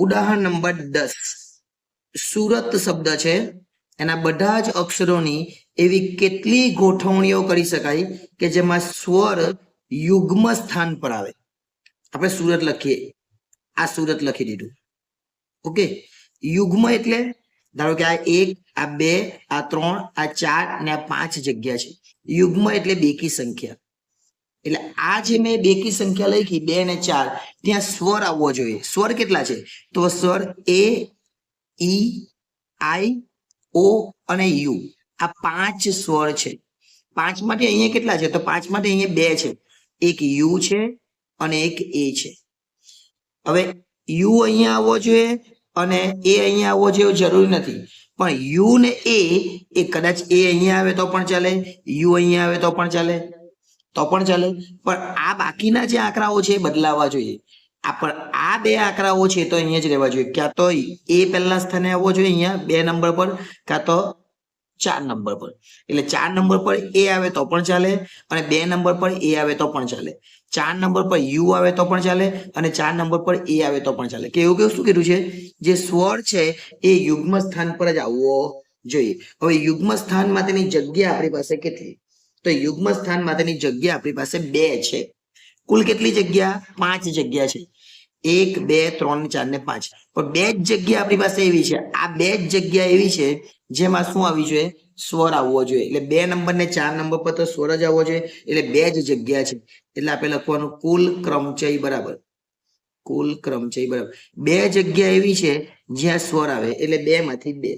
ઉદાહરણ નંબર 10 સુરત શબ્દ છે એના બધા જ અક્ષરોની એવી કેટલી ગોઠવણીઓ કરી શકાય કે જેમાં સ્વર યુગ્મ સ્થાન પર આવે. આપણે સુરત લખીએ, આ સુરત લખી દીધું. ઓકે, યુગ્મ એટલે ધારો કે આ 1, આ 2, આ 3, આ 4 અને આ 5 જગ્યા છે. યુગ્મ એટલે બેકી સંખ્યા. એટલે આ જે મેં બેકી સંખ્યા લખી 2 અને 4, ત્યાં સ્વર આવવો જોઈએ. સ્વર કેટલા છે? તો સ્વર એ, ઈ, આઈ, ઓ અને યુ, આ 5 સ્વર છે. 5 માટે અહીંયા કેટલા છે? તો 5 માટે અહીંયા 2 છે. એક યુ છે અને એક એ છે. હવે યુ અહીંયા આવવો જોઈએ અને એ અહીંયા આવવો જોઈએ જરૂરી નથી, પણ યુ ને એ કદાચ એ અહીંયા આવે તો પણ ચાલે, યુ અહીંયા આવે તો પણ ચાલે, પણ આ બાકીના જે આંકડાઓ છે એ બદલાવા જોઈએ. આ બે આંકડાઓ છે તો અહીંયા જ રહેવા જોઈએ. ક્યાં તો એ પહેલા સ્થાને આવવો જોઈએ અહીંયા 2 નંબર પર, કાં તો 4 નંબર પર. એટલે 4 નંબર પર એ આવે તો પણ ચાલે અને 2 નંબર પર એ આવે તો પણ ચાલે. 4 નંબર પર યુ આવે તો પણ ચાલે અને 4 નંબર પર એ આવે તો પણ ચાલે. કે એવું શું કીધું છે? જે સ્વર છે એ યુગ્મ સ્થાન પર જ આવવો જોઈએ. હવે યુગ્મ સ્થાન માટેની જગ્યા આપણી પાસે કેટલી? તો યુગ્મ સ્થાન માટેની જગ્યા આપણી પાસે 2 છે. કુલ કેટલી જગ્યા? 5 જગ્યા છે. 1, 2, 3, 4 ને 5. પણ 2 જ જગ્યા આપણી પાસે એવી છે. આ 2 જ જગ્યા એવી છે જેમાં શું આવી જોઈએ? સ્વર આવવો જોઈએ. એટલે 2 નંબર ને 4 નંબર પર તો સ્વર જ આવવો જોઈએ. એટલે 2 જ જગ્યા છે. એટલે આપણે લખવાનું કુલ ક્રમચય બરાબર, કુલ ક્રમચય બરાબર 2 જગ્યા એવી છે જ્યાં સ્વર આવે. એટલે 2 માંથી 2.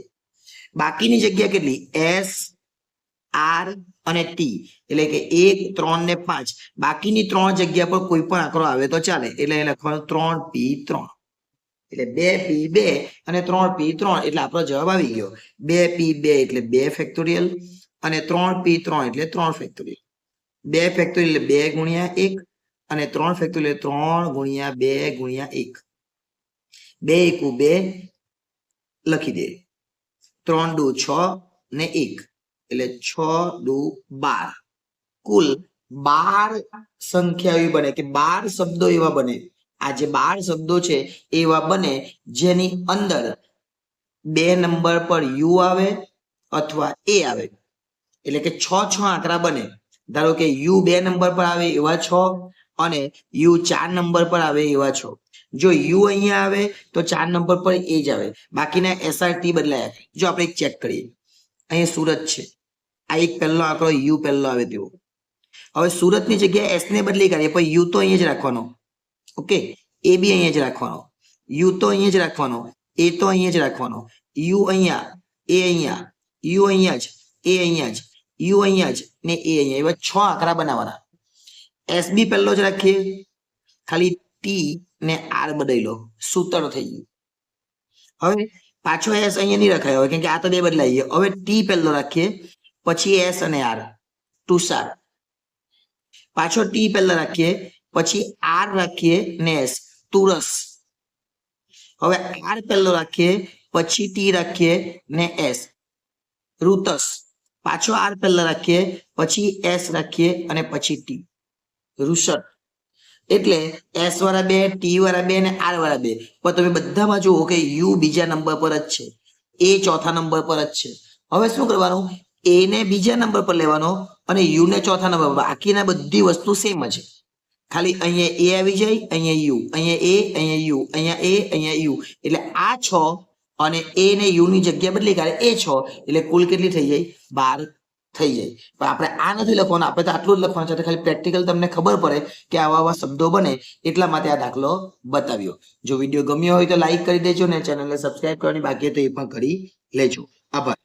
બાકીની જગ્યા કેટલી? એસ, આર અને ટી. એટલે કે 1, 3 ને 5. બાકીની 3 જગ્યા પર કોઈ પણ આંકડો આવે તો ચાલે. એટલે લખવાનું 3p3. એટલે 2p2 અને 3p3. એટલે આપણો જવાબ આવી ગયો. 2p2 એટલે 2 ફેક્ટોરિયલ અને 3p3 એટલે 3 ફેક્ટોરિયલ. 2 ફેક્ટોરિયલ એટલે 2 ગુણ્યા 1 અને 3 ફેક્ટોરિયલ 3 ગુણ્યા 2 ગુણ્યા 1. 2 એકુ 2 લખી દે. 3 દુ 6 ને 1 એટલે 6 દુ 12. કુલ 12 સંખ્યા એવી બને કે 12 શબ્દો એવા બને. આ જે 12 શબ્દો છે એવા બને જેની અંદર 2 નંબર પર યુ આવે અથવા એ આવે. એટલે કે 6 આંકડા બને. ધારો કે યુ 2 નંબર પર આવે એવા 6 અને યુ 4 નંબર પર આવે એવા 6. જો યુ અહીંયા આવે તો 4 નંબર પર એ જ આવે. બાકીના એસઆરટી બદલાયા. જો આપણે એક ચેક કરીએ, અહીંયા સુરત છે. આ એક પહેલો આંકડો યુ પહેલો આવે તેવો. હવે સુરતની જગ્યાએ એસ ને બદલી કાઢીએ, પણ યુ તો અહીંયા જ રાખવાનો. ઓકે, એ બી અહીંયા જ રાખવાનો, યુ તો અહીંયા જ રાખવાનો, એ તો અહીંયા જ રાખવાનો. યુ અહીંયા, એ અહીંયા, યુ અહીંયા જ, એ અહીંયા જ, યુ અહીંયા જ ને એ અહીંયા. એવા 6 આંકડા બનાવવાના. એસ બી પહેલો જ રાખીએ, ખાલી ટી ને આર બદલી લો, સૂત્ર થઈ ગયું. હવે પાછો એસ અહીંયા નહીં રખાય હવે, કેમ કે આ તો 2 બદલાઈ ગયો. હવે ટી પહેલો રાખીએ, પછી એસ અને આર, તુષાર. પાછો ટી પહેલા રાખીએ, પછી આર રાખીએ ને એસ, તુરસ. હવે આર પહેલો રાખીએ, પછી ટી રાખીએ ને એસ, ઋતસ. પાછો આર પહેલા રાખીએ, પછી એસ રાખીએ અને પછી ટી, ઋષભ. એટલે એસ વાળા 2, ટી વાળા 2 ને આર વાળા 2. પણ તમે બધામાં જુઓ કે યુ બીજા નંબર પર જ છે, એ ચોથા નંબર પર જ છે. હવે શું કરવાનું? એ ને બીજા નંબર પર લેવાનો અને યુ ને ચોથા નંબર પર. બાકીના બધી વસ્તુ સેમ છે. ખાલી અહીંયા એ આવી જાય, અહીંયા યુ, અહીંયા એ, અહીંયા યુ, અહીંયા એ, અહીંયા યુ. એટલે આ 6 અને એ ને યુ ની જગ્યા બદલી કાઢે એ 6. એટલે કુલ કેટલી થઈ જાય? 12 થઈ જાય. પણ આપણે આ નથી લખવાનું, આપણે તો આટલું જ લખવાનું છે. ખાલી પ્રેક્ટિકલ તમને ખબર પડે કે આવા શબ્દો બને એટલા માટે આ દાખલો બતાવ્યો. જો વિડીયો ગમ્યો હોય તો લાઈક કરી દેજો ને ચેનલને સબસ્ક્રાઇબ કરવાની બાકી તો એ પણ કરી લેજો. આભાર.